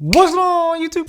What's going on YouTube?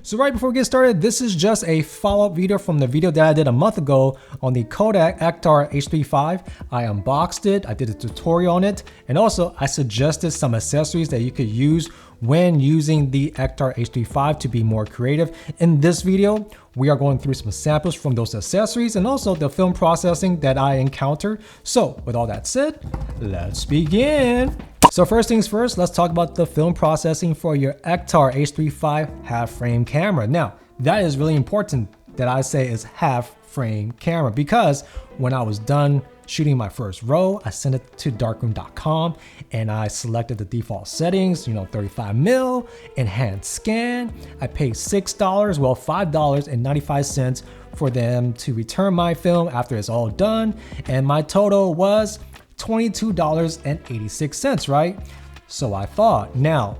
So right before we get started, this is just a follow-up video from the video that I did a month ago on the Kodak Ektar H35. I unboxed it, I did a tutorial on it, and also I suggested some accessories that you could use when using the Ektar H35 to be more creative. In this video, we are going through some samples from those accessories and also the film processing that I encountered. So with all that said, let's begin. So first things first, let's talk about the film processing for your Ektar H35 half frame camera. Now, that is really important that I say is half frame camera because when I was done shooting my first roll, I sent it to darkroom.com and I selected the default settings, 35mm, enhanced scan. I paid $6, well $5.95 for them to return my film after it's all done. And my total was $22.86, right? So I thought. Now,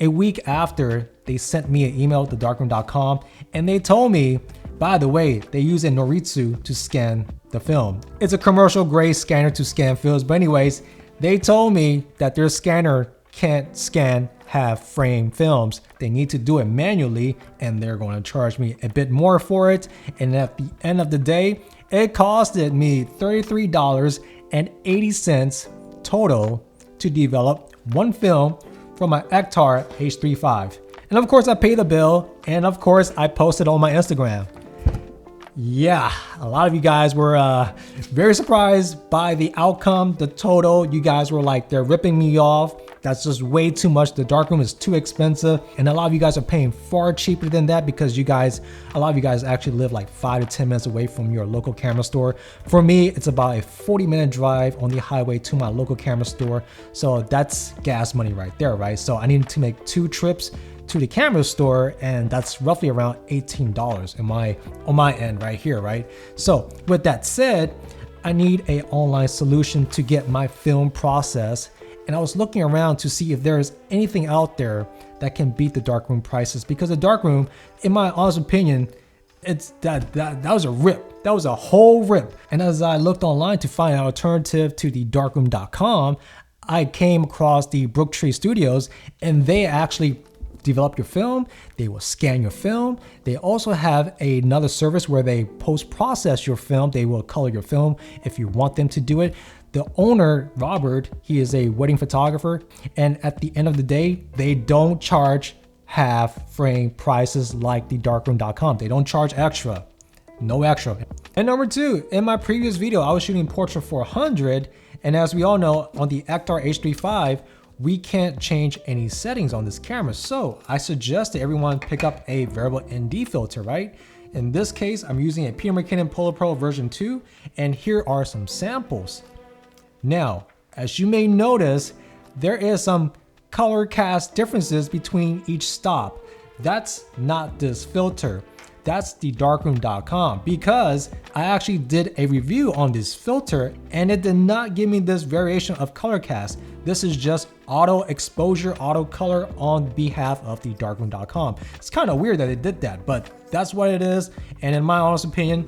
a week after, they sent me an email to theDarkroom.com and they told me, by the way, they use a Noritsu to scan the film. It's a commercial grade scanner to scan films, but anyways, they told me that their scanner can't scan half frame films. They need to do it manually and they're going to charge me a bit more for it. And at the end of the day, it costed me $33.80 total to develop one film for my Ektar H35. And of course I paid the bill and of course I posted on my Instagram. Yeah, a lot of you guys were very surprised by the outcome, the total. You guys were like, they're ripping me off. That's just way too much. The darkroom is too expensive. And a lot of you guys are paying far cheaper than that because a lot of you guys actually live like 5 to 10 minutes away from your local camera store. For me, it's about a 40-minute drive on the highway to my local camera store. So that's gas money right there, right? So I needed to make 2 trips to the camera store, and that's roughly around $18 on my end right here, right? So with that said, I need an online solution to get my film process, and I was looking around to see if there's anything out there that can beat the darkroom prices, because the darkroom, in my honest opinion, that was a rip. That was a whole rip. And as I looked online to find an alternative to the darkroom.com, I came across the Brooktree Studios, and they actually develop your film, they will scan your film. They also have another service where they post-process your film. They will color your film if you want them to do it. The owner, Robert, he is a wedding photographer, and at the end of the day, they don't charge half frame prices like the darkroom.com. They don't charge extra, no extra. And number 2, in my previous video, I was shooting portrait 400, and as we all know, on the Ektar H35, we can't change any settings on this camera. So I suggest that everyone pick up a variable ND filter, right? In this case, I'm using a Peter McKinnon Polar Pro version 2, and here are some samples. Now, as you may notice, there is some color cast differences between each stop. That's not this filter. That's the darkroom.com, because I actually did a review on this filter and it did not give me this variation of color cast. This is just auto exposure, auto color on behalf of the darkroom.com. It's kind of weird that it did that, but that's what it is. And in my honest opinion,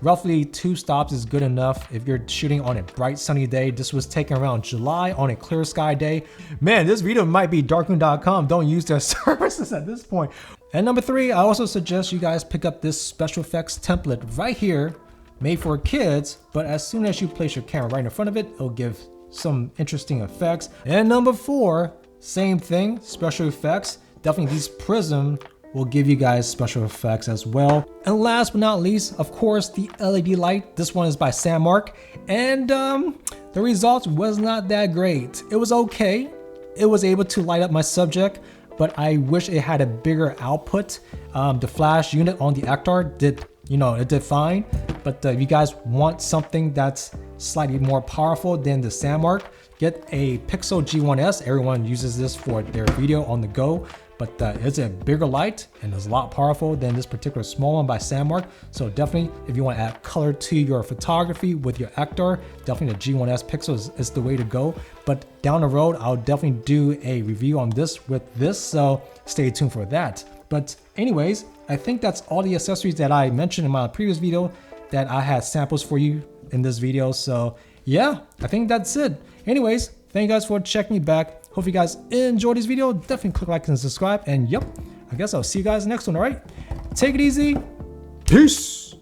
roughly 2 stops is good enough if you're shooting on a bright sunny day. This was taken around July on a clear sky day. Man, this video might be darkroom.com. Don't use their services at this point. And number 3, I also suggest you guys pick up this special effects template right here, made for kids, but as soon as you place your camera right in front of it, it'll give some interesting effects. And number 4, same thing, special effects. Definitely these prism will give you guys special effects as well. And last but not least, of course, the LED light. This one is by Sammark, and the results was not that great. It was okay. It was able to light up my subject, but I wish it had a bigger output. The flash unit on the Ektar did, it did fine. But if you guys want something that's slightly more powerful than the Sammark, get a Pixel G1S. Everyone uses this for their video on the go. But it's a bigger light and it's a lot powerful than this particular small one by Sammark. So definitely, if you want to add color to your photography with your Ektar, definitely the G1S Pixel is the way to go. But down the road, I'll definitely do a review on this with this, so stay tuned for that. But anyways, I think that's all the accessories that I mentioned in my previous video that I had samples for you in this video. So yeah, I think that's it. Anyways, Thank you guys for checking me back. Hope you guys enjoyed this video. Definitely click like and subscribe. And yep, I guess I'll see you guys next one, all right? Take it easy. Peace.